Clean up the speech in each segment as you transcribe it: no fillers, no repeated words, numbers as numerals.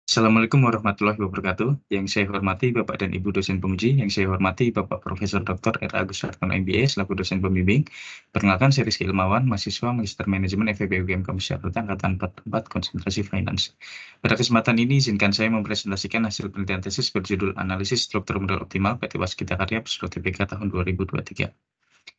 Assalamualaikum warahmatullahi wabarakatuh. Yang saya hormati Bapak dan Ibu dosen penguji, yang saya hormati Bapak Profesor Dr. R. Agus Hartono MBA selaku dosen pembimbing. Perkenalkan, saya Rizky Ilmawan, mahasiswa Magister Manajemen FEB UGM Kampus Jakarta Angkatan 44 Konsentrasi Finance. Pada kesempatan ini, izinkan saya mempresentasikan hasil penelitian tesis berjudul Analisis Struktur Modal Optimal PT Waskita Karya Peserta TBK tahun 2023.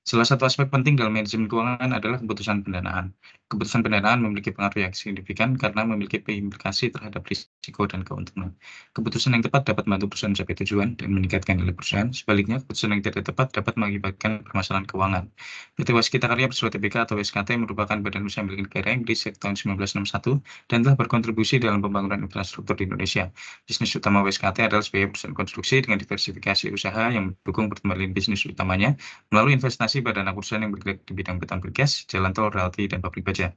Salah satu aspek penting dalam manajemen keuangan adalah keputusan pendanaan. Keputusan pendanaan memiliki pengaruh yang signifikan karena memiliki implikasi terhadap risiko dan keuntungan. Keputusan yang tepat dapat membantu perusahaan mencapai tujuan dan meningkatkan nilai perusahaan. Sebaliknya, keputusan yang tidak tepat dapat mengakibatkan permasalahan keuangan. PT Waskita Karya Persero Tbk atau WSKT merupakan badan usaha milik negara yang berdiri sejak tahun 1961 dan telah berkontribusi dalam pembangunan infrastruktur di Indonesia. Bisnis utama WSKT adalah sebagai perusahaan konstruksi dengan diversifikasi usaha yang mendukung pertumbuhan bisnis utamanya melalui investasi pada anak perusahaan yang bergerak di bidang beton bergas, jalan tol, realty, dan pabrik baja.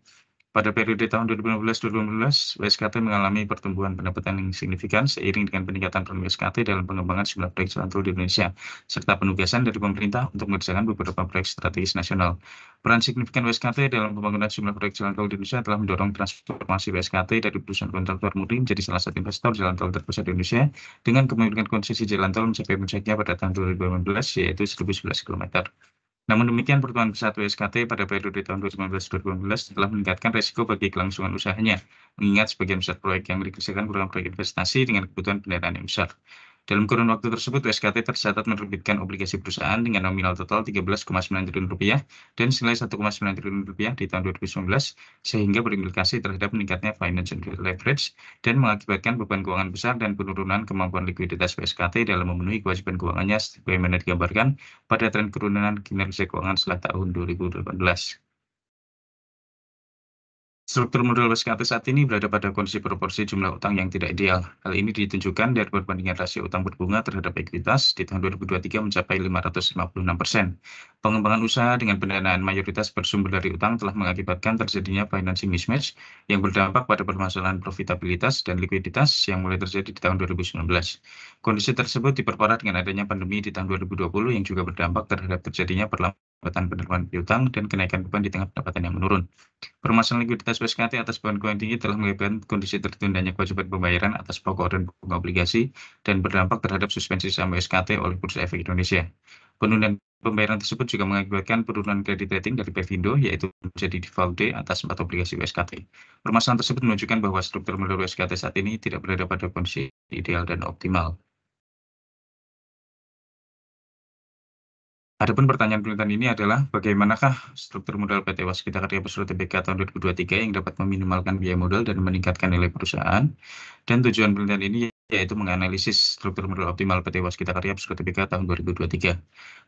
Pada periode tahun 2015-2016, WSKT mengalami pertumbuhan pendapatan yang signifikan seiring dengan peningkatan peran WSKT dalam pengembangan sejumlah proyek jalan tol di Indonesia, serta penugasan dari pemerintah untuk mengerjakan beberapa proyek strategis nasional. Peran signifikan WSKT dalam pembangunan sejumlah proyek jalan tol di Indonesia telah mendorong transformasi WSKT dari perusahaan kontraktor murni menjadi salah satu investor jalan tol terbesar di Indonesia dengan kepemilikan konsesi jalan tol mencapai puncaknya pada tahun 2018 yaitu 1.011 km. Namun demikian, pertumbuhan besar WSKT pada periode tahun 2015-2016 telah meningkatkan resiko bagi kelangsungan usahanya, mengingat sebagian besar proyek yang dikerjakan merupakan proyek investasi dengan kebutuhan pendanaan yang besar. Dalam kurun waktu tersebut, WSKT tercatat menerbitkan obligasi perusahaan dengan nominal total Rp13,9 triliun dan senilai Rp1,9 triliun di tahun 2019, sehingga berimplikasi terhadap meningkatnya financial leverage dan mengakibatkan beban keuangan besar dan penurunan kemampuan likuiditas WSKT dalam memenuhi kewajiban keuangannya sebagaimana digambarkan pada tren penurunan kinerja keuangan setelah tahun 2018. Struktur modal WSKT saat ini berada pada kondisi proporsi jumlah utang yang tidak ideal. Hal ini ditunjukkan dari perbandingan rasio utang berbunga terhadap ekuitas di tahun 2023 mencapai 556%. Pengembangan usaha dengan pendanaan mayoritas bersumber dari utang telah mengakibatkan terjadinya financing mismatch yang berdampak pada permasalahan profitabilitas dan likuiditas yang mulai terjadi di tahun 2019. Kondisi tersebut diperparah dengan adanya pandemi di tahun 2020 yang juga berdampak terhadap terjadinya perlambatan penerimaan piutang dan kenaikan beban di tengah pendapatan yang menurun. Permasalahan likuiditas WSKT atas beban keuangan tinggi telah menyebabkan kondisi tertundanya kewajiban pembayaran atas pokok dan bunga obligasi dan berdampak terhadap suspensi saham WSKT oleh Bursa Efek Indonesia. Penundaan pembayaran tersebut juga mengakibatkan penurunan kredit rating dari Pevindo, yaitu menjadi default D atas 4 obligasi WSKT. Permasalahan tersebut menunjukkan bahwa struktur modal WSKT saat ini tidak berada pada kondisi ideal dan optimal. Adapun pertanyaan penelitian ini adalah, bagaimanakah struktur modal PT Waskita Karya Persero Tbk tahun 2023 yang dapat meminimalkan biaya modal dan meningkatkan nilai perusahaan? Dan tujuan penelitian ini yaitu menganalisis struktur modal optimal PT Waskita Karya Persero Tbk tahun 2023.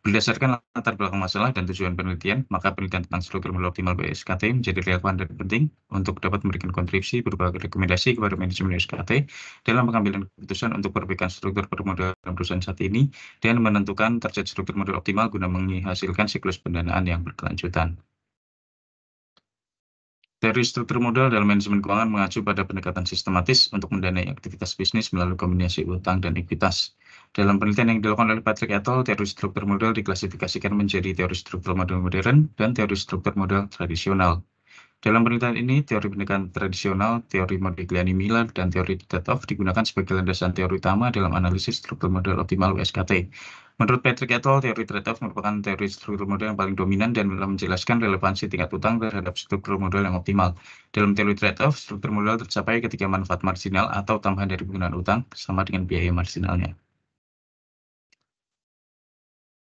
Berdasarkan latar belakang masalah dan tujuan penelitian, maka penelitian tentang struktur modal optimal WSKT menjadi relevan dan penting untuk dapat memberikan kontribusi berupa rekomendasi kepada manajemen WSKT dalam pengambilan keputusan untuk perbaikan struktur permodalan perusahaan saat ini dan menentukan target struktur modal optimal guna menghasilkan siklus pendanaan yang berkelanjutan. Teori struktur modal dalam manajemen keuangan mengacu pada pendekatan sistematis untuk mendanai aktivitas bisnis melalui kombinasi utang dan ekuitas. Dalam penelitian yang dilakukan oleh Patrick et al., teori struktur modal diklasifikasikan menjadi teori struktur modal modern dan teori struktur modal tradisional. Dalam penelitian ini, teori pendekatan tradisional, teori Modigliani-Miller, dan teori trade-off digunakan sebagai landasan teori utama dalam analisis struktur modal optimal WSKT. Menurut Patrick et al., teori trade-off merupakan teori struktur modal yang paling dominan dan dalam menjelaskan relevansi tingkat utang terhadap struktur modal yang optimal. Dalam teori trade-off, struktur modal tercapai ketika manfaat marginal atau tambahan dari penggunaan utang sama dengan biaya marginalnya.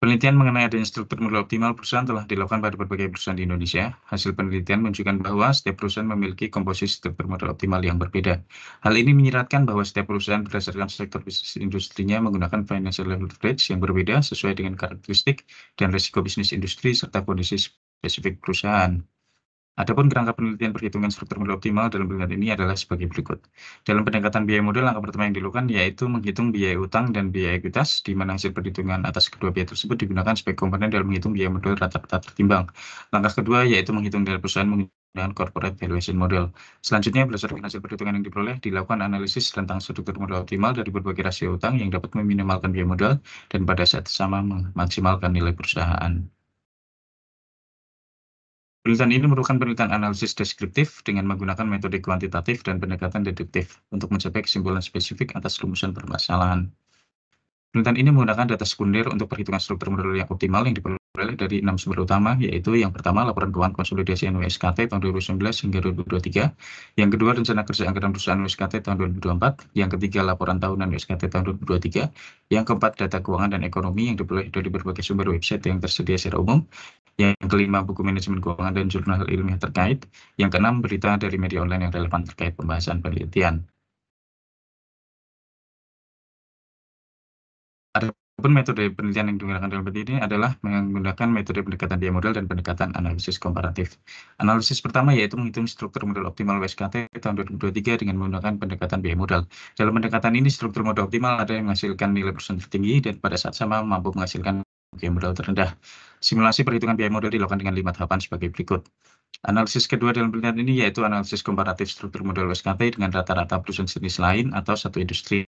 Penelitian mengenai adanya struktur modal optimal perusahaan telah dilakukan pada berbagai perusahaan di Indonesia. Hasil penelitian menunjukkan bahwa setiap perusahaan memiliki komposisi struktur modal optimal yang berbeda. Hal ini menyiratkan bahwa setiap perusahaan berdasarkan sektor bisnis industrinya menggunakan financial leverage yang berbeda sesuai dengan karakteristik dan risiko bisnis industri serta kondisi spesifik perusahaan. Adapun kerangka penelitian perhitungan struktur modal optimal dalam penelitian ini adalah sebagai berikut. Dalam pendekatan biaya modal, langkah pertama yang dilakukan yaitu menghitung biaya utang dan biaya ekuitas, di mana hasil perhitungan atas kedua biaya tersebut digunakan sebagai komponen dalam menghitung biaya modal rata-rata tertimbang. Langkah kedua yaitu menghitung dari perusahaan menggunakan corporate valuation model. Selanjutnya, berdasarkan hasil perhitungan yang diperoleh, dilakukan analisis tentang struktur modal optimal dari berbagai rasio utang yang dapat meminimalkan biaya modal dan pada saat sama memaksimalkan nilai perusahaan. Penelitian ini merupakan penelitian analisis deskriptif dengan menggunakan metode kuantitatif dan pendekatan deduktif untuk mencapai kesimpulan spesifik atas rumusan permasalahan. Penelitian ini menggunakan data sekunder untuk perhitungan struktur model yang optimal yang diperoleh dari 6 sumber utama, yaitu yang pertama laporan keuangan konsolidasi NUSKT tahun 2019 hingga 2023, yang kedua rencana kerja anggaran perusahaan NUSKT tahun 2024, yang ketiga laporan tahunan NUSKT tahun 2023, yang keempat data keuangan dan ekonomi yang diperoleh dari berbagai sumber website yang tersedia secara umum, yang kelima buku manajemen keuangan dan jurnal ilmiah terkait, yang keenam berita dari media online yang relevan terkait pembahasan penelitian. Adapun metode penelitian yang digunakan dalam penelitian ini adalah menggunakan metode pendekatan biaya modal dan pendekatan analisis komparatif. Analisis pertama yaitu menghitung struktur modal optimal WSKT tahun 2023 dengan menggunakan pendekatan biaya modal. Dalam pendekatan ini, struktur modal optimal ada yang menghasilkan nilai perusahaan tertinggi dan pada saat sama mampu menghasilkan biaya modal terendah. Simulasi perhitungan biaya modal dilakukan dengan 5 tahapan sebagai berikut. Analisis kedua dalam penelitian ini yaitu analisis komparatif struktur modal WSKT dengan rata-rata perusahaan jenis lain atau satu industri,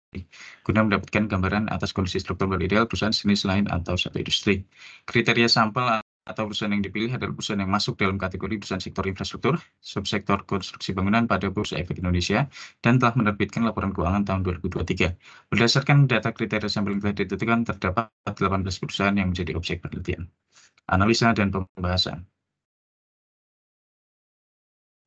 guna mendapatkan gambaran atas kondisi struktur modal ideal perusahaan jenis lain atau satu industri. Kriteria sampel atau perusahaan yang dipilih adalah perusahaan yang masuk dalam kategori perusahaan sektor infrastruktur, subsektor konstruksi bangunan pada Bursa Efek Indonesia, dan telah menerbitkan laporan keuangan tahun 2023. Berdasarkan data kriteria sampel yang telah ditentukan, terdapat 18 perusahaan yang menjadi objek penelitian. Analisa dan pembahasan.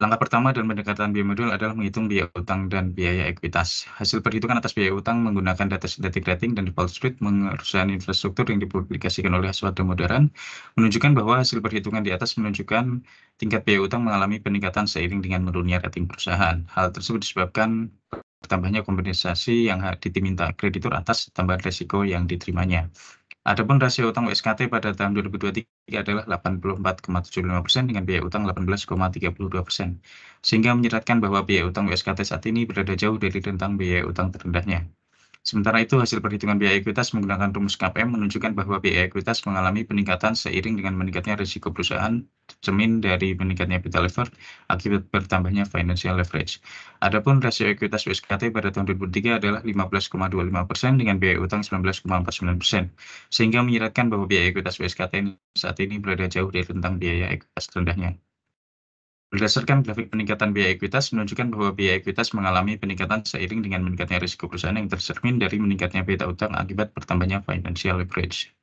Langkah pertama dalam pendekatan biaya modal adalah menghitung biaya utang dan biaya ekuitas. Hasil perhitungan atas biaya utang menggunakan data synthetic rating dan default rate perusahaan infrastruktur yang dipublikasikan oleh Aswada Modern menunjukkan bahwa hasil perhitungan di atas menunjukkan tingkat biaya utang mengalami peningkatan seiring dengan menurunnya rating perusahaan. Hal tersebut disebabkan bertambahnya kompensasi yang diminta kreditur atas tambahan resiko yang diterimanya. Adapun rasio utang USKT pada tahun 2023 adalah 84,75% dengan biaya utang 18,32%, sehingga menyeratkan bahwa biaya utang USKT saat ini berada jauh dari rentang biaya utang terendahnya. Sementara itu, hasil perhitungan biaya ekuitas menggunakan rumus KPM menunjukkan bahwa biaya ekuitas mengalami peningkatan seiring dengan meningkatnya risiko perusahaan, cermin dari meningkatnya capital lever akibat bertambahnya financial leverage. Adapun rasio ekuitas USKT pada tahun 2003 adalah 15,25% dengan biaya utang 19,49%, sehingga menyiratkan bahwa biaya ekuitas USKT saat ini berada jauh dari rentang biaya ekuitas terendahnya. Berdasarkan grafik peningkatan biaya ekuitas menunjukkan bahwa biaya ekuitas mengalami peningkatan seiring dengan meningkatnya risiko perusahaan yang tercermin dari meningkatnya beta utang akibat bertambahnya financial leverage.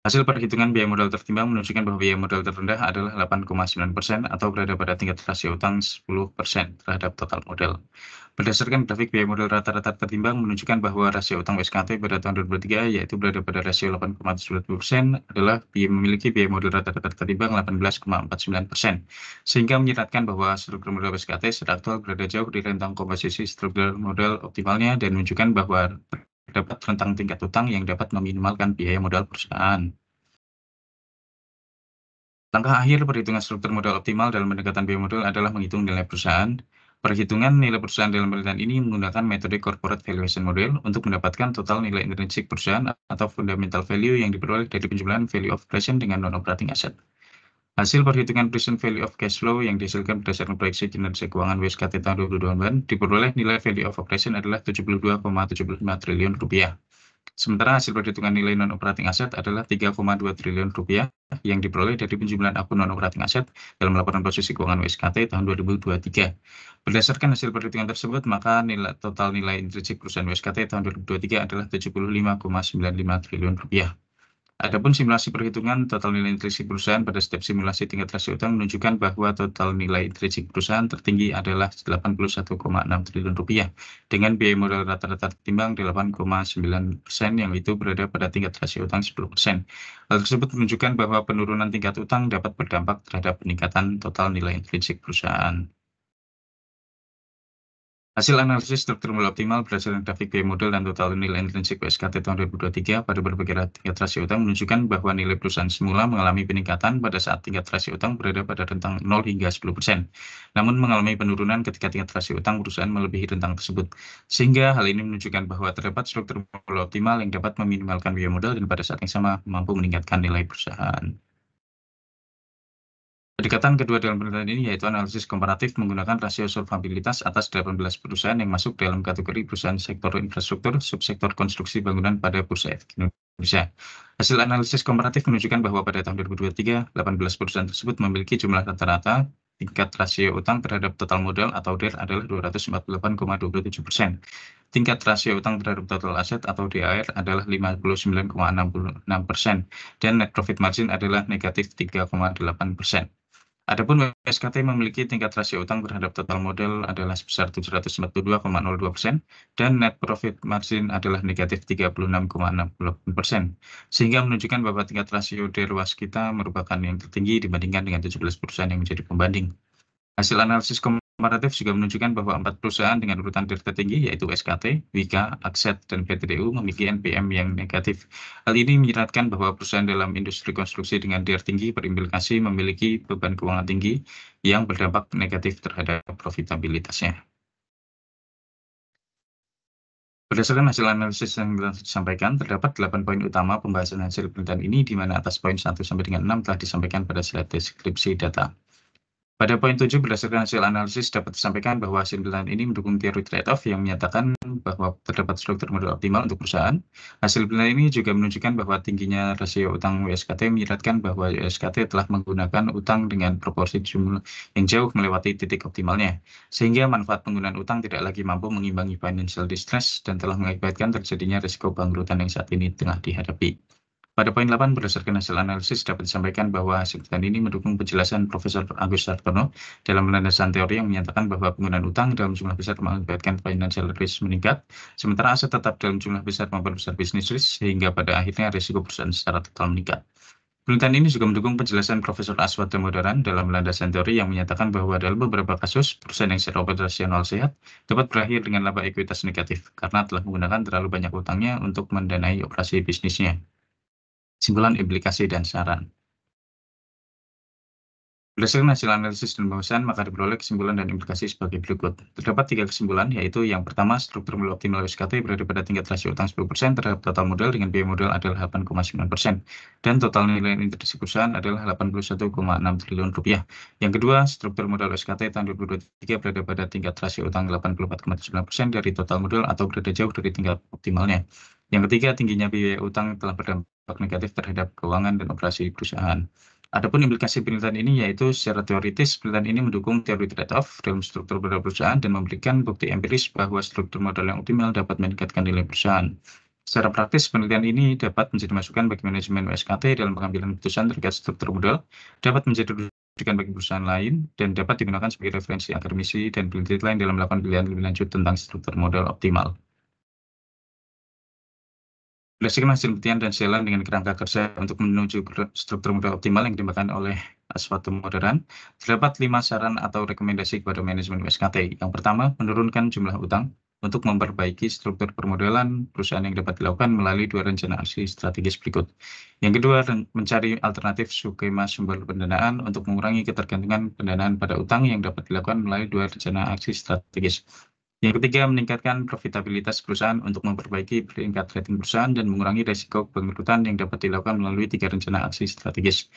Hasil perhitungan biaya modal tertimbang menunjukkan bahwa biaya modal terendah adalah 8,9% atau berada pada tingkat rasio utang 10% terhadap total modal. Berdasarkan grafik biaya modal rata-rata tertimbang menunjukkan bahwa rasio utang WSKT pada tahun 2023 yaitu berada pada rasio 8,90% adalah memiliki biaya modal rata-rata tertimbang 18,49%, sehingga menyiratkan bahwa struktur modal WSKT secara aktual berada jauh di rentang komposisi struktur modal optimalnya dan menunjukkan bahwa terdapat rentang tingkat utang yang dapat meminimalkan biaya modal perusahaan. Langkah akhir perhitungan struktur modal optimal dalam pendekatan biaya modal adalah menghitung nilai perusahaan. Perhitungan nilai perusahaan dalam penelitian ini menggunakan metode corporate valuation model untuk mendapatkan total nilai intrinsik perusahaan atau fundamental value yang diperoleh dari penjumlahan value of operation dengan non-operating asset. Hasil perhitungan present value of cash flow yang dihasilkan berdasarkan proyeksi kinerja keuangan WSKT tahun 2024 diperoleh nilai value of operation adalah 72,75 triliun rupiah. Sementara hasil perhitungan nilai non-operating aset adalah 3,2 triliun rupiah yang diperoleh dari penjumlahan akun non-operating aset dalam laporan posisi keuangan WSKT tahun 2023. Berdasarkan hasil perhitungan tersebut, maka total nilai intrinsik perusahaan WSKT tahun 2023 adalah 75,95 triliun rupiah. Adapun simulasi perhitungan total nilai intrinsik perusahaan pada setiap simulasi tingkat rasio utang menunjukkan bahwa total nilai intrinsik perusahaan tertinggi adalah 81,6 triliun rupiah dengan biaya modal rata-rata tertimbang 8,9% yang itu berada pada tingkat rasio utang 10%. Hal tersebut menunjukkan bahwa penurunan tingkat utang dapat berdampak terhadap peningkatan total nilai intrinsik perusahaan. Hasil analisis struktur modal optimal berdasarkan grafik biaya modal dan total nilai intrinsik WSKT tahun 2023 pada berbagai tingkat rasio utang menunjukkan bahwa nilai perusahaan semula mengalami peningkatan pada saat tingkat rasio utang berada pada rentang 0 hingga 10%, namun mengalami penurunan ketika tingkat rasio utang perusahaan melebihi rentang tersebut. Sehingga hal ini menunjukkan bahwa terdapat struktur modal optimal yang dapat meminimalkan biaya modal dan pada saat yang sama mampu meningkatkan nilai perusahaan. Pendekatan kedua dalam penelitian ini yaitu analisis komparatif menggunakan rasio solvabilitas atas 18 perusahaan yang masuk dalam kategori perusahaan sektor infrastruktur, subsektor konstruksi bangunan pada Bursa Efek Indonesia. Hasil analisis komparatif menunjukkan bahwa pada tahun 2023, 18 perusahaan tersebut memiliki jumlah rata-rata tingkat rasio utang terhadap total modal atau DER adalah 248,27%. Tingkat rasio utang terhadap total aset atau DAR adalah 59,66%, dan net profit margin adalah negatif 3,8%. Adapun WSKT memiliki tingkat rasio utang terhadap total modal adalah sebesar 742,02% dan net profit margin adalah negatif 36,68%, sehingga menunjukkan bahwa tingkat rasio DER waskita merupakan yang tertinggi dibandingkan dengan 17 perusahaan yang menjadi pembanding. Hasil analisis komparatif juga menunjukkan bahwa 4 perusahaan dengan urutan DER tertinggi yaitu SKT, Wika, Akset, dan PTDU memiliki NPM yang negatif. Hal ini menyiratkan bahwa perusahaan dalam industri konstruksi dengan DER tinggi berimplikasi memiliki beban keuangan tinggi yang berdampak negatif terhadap profitabilitasnya. Berdasarkan hasil analisis yang telah disampaikan, terdapat 8 poin utama pembahasan hasil penelitian ini, di mana atas poin 1 sampai dengan 6 telah disampaikan pada slide deskripsi data. Pada poin 7, berdasarkan hasil analisis dapat disampaikan bahwa hasil penelitian ini mendukung teori trade-off yang menyatakan bahwa terdapat struktur modal optimal untuk perusahaan. Hasil penelitian ini juga menunjukkan bahwa tingginya rasio utang WSKT menyiratkan bahwa WSKT telah menggunakan utang dengan proporsi jumlah yang jauh melewati titik optimalnya, sehingga manfaat penggunaan utang tidak lagi mampu mengimbangi financial distress dan telah mengakibatkan terjadinya risiko bangkrutan yang saat ini tengah dihadapi. Pada poin 8, berdasarkan hasil analisis dapat disampaikan bahwa hasil penelitian ini mendukung penjelasan Profesor Agus Sartono dalam landasan teori yang menyatakan bahwa penggunaan utang dalam jumlah besar mengakibatkan financial risk meningkat, sementara aset tetap dalam jumlah besar memperbesar business risk, sehingga pada akhirnya risiko perusahaan secara total meningkat. Penelitian ini juga mendukung penjelasan Profesor Aswad Damodaran dalam landasan teori yang menyatakan bahwa dalam beberapa kasus, perusahaan yang secara operasional sehat dapat berakhir dengan laba ekuitas negatif karena telah menggunakan terlalu banyak utangnya untuk mendanai operasi bisnisnya. Kesimpulan, implikasi, dan saran. Berdasarkan hasil analisis dan pembahasan, maka diperoleh kesimpulan dan implikasi sebagai berikut. Terdapat 3 kesimpulan, yaitu yang pertama, struktur modal optimal WSKT berada pada tingkat rasio utang 10% terhadap total modal dengan biaya modal adalah 8,9%, dan total nilai investasi perusahaan adalah 81,6 triliun rupiah. Yang kedua, struktur modal WSKT tahun 2023 berada pada tingkat rasio utang 84,9% dari total modal atau berada jauh dari tingkat optimalnya. Yang ketiga, tingginya biaya utang telah berdampak negatif terhadap keuangan dan operasi perusahaan. Adapun implikasi penelitian ini yaitu secara teoritis, penelitian ini mendukung teori trade-off dalam struktur modal perusahaan dan memberikan bukti empiris bahwa struktur modal yang optimal dapat meningkatkan nilai perusahaan. Secara praktis, penelitian ini dapat menjadi masukan bagi manajemen WSKT dalam pengambilan keputusan terkait struktur modal, dapat menjadi rujukan bagi perusahaan lain, dan dapat digunakan sebagai referensi akademisi dan peneliti lain dalam melakukan pilihan lebih lanjut tentang struktur modal optimal. Berdasarkan hasil penelitian dan sejalan dengan kerangka kerja untuk menuju struktur modal optimal yang dikembangkan oleh Aswad Damodaran, terdapat 5 saran atau rekomendasi kepada manajemen WSKT. Yang pertama, menurunkan jumlah utang untuk memperbaiki struktur permodalan perusahaan yang dapat dilakukan melalui 2 rencana aksi strategis berikut. Yang kedua, mencari alternatif skema sumber pendanaan untuk mengurangi ketergantungan pendanaan pada utang yang dapat dilakukan melalui 2 rencana aksi strategis. Yang ketiga, meningkatkan profitabilitas perusahaan untuk memperbaiki peringkat rating perusahaan dan mengurangi risiko bangkrutan yang dapat dilakukan melalui 3 rencana aksi strategis.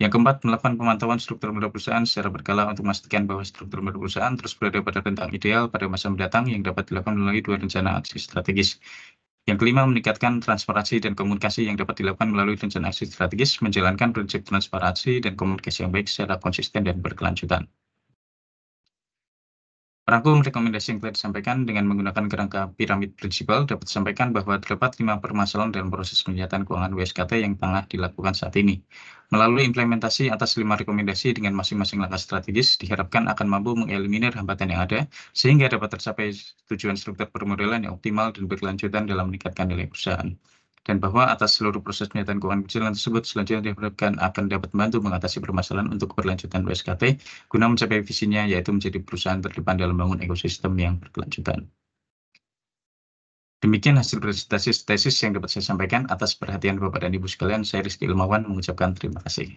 Yang keempat, melakukan pemantauan struktur modal perusahaan secara berkala untuk memastikan bahwa struktur modal perusahaan terus berada pada rentang ideal pada masa mendatang yang dapat dilakukan melalui 2 rencana aksi strategis. Yang kelima, meningkatkan transparansi dan komunikasi yang dapat dilakukan melalui rencana aksi strategis, menjalankan prinsip transparansi dan komunikasi yang baik secara konsisten dan berkelanjutan. Merangkum rekomendasi yang telah disampaikan dengan menggunakan kerangka piramid prinsipal, dapat disampaikan bahwa terdapat 5 permasalahan dalam proses penyiasatan keuangan WSKT yang tengah dilakukan saat ini. Melalui implementasi atas 5 rekomendasi dengan masing-masing langkah strategis, diharapkan akan mampu mengeliminir hambatan yang ada, sehingga dapat tercapai tujuan struktur permodalan yang optimal dan berkelanjutan dalam meningkatkan nilai perusahaan. Dan bahwa atas seluruh proses penyiasatan keuangan berjalan tersebut selanjutnya diharapkan akan dapat membantu mengatasi permasalahan untuk keberlanjutan WSKT guna mencapai visinya, yaitu menjadi perusahaan terdepan dalam membangun ekosistem yang berkelanjutan. Demikian hasil presentasi tesis yang dapat saya sampaikan. Atas perhatian Bapak dan Ibu sekalian, saya Rizky Ilmawan mengucapkan terima kasih.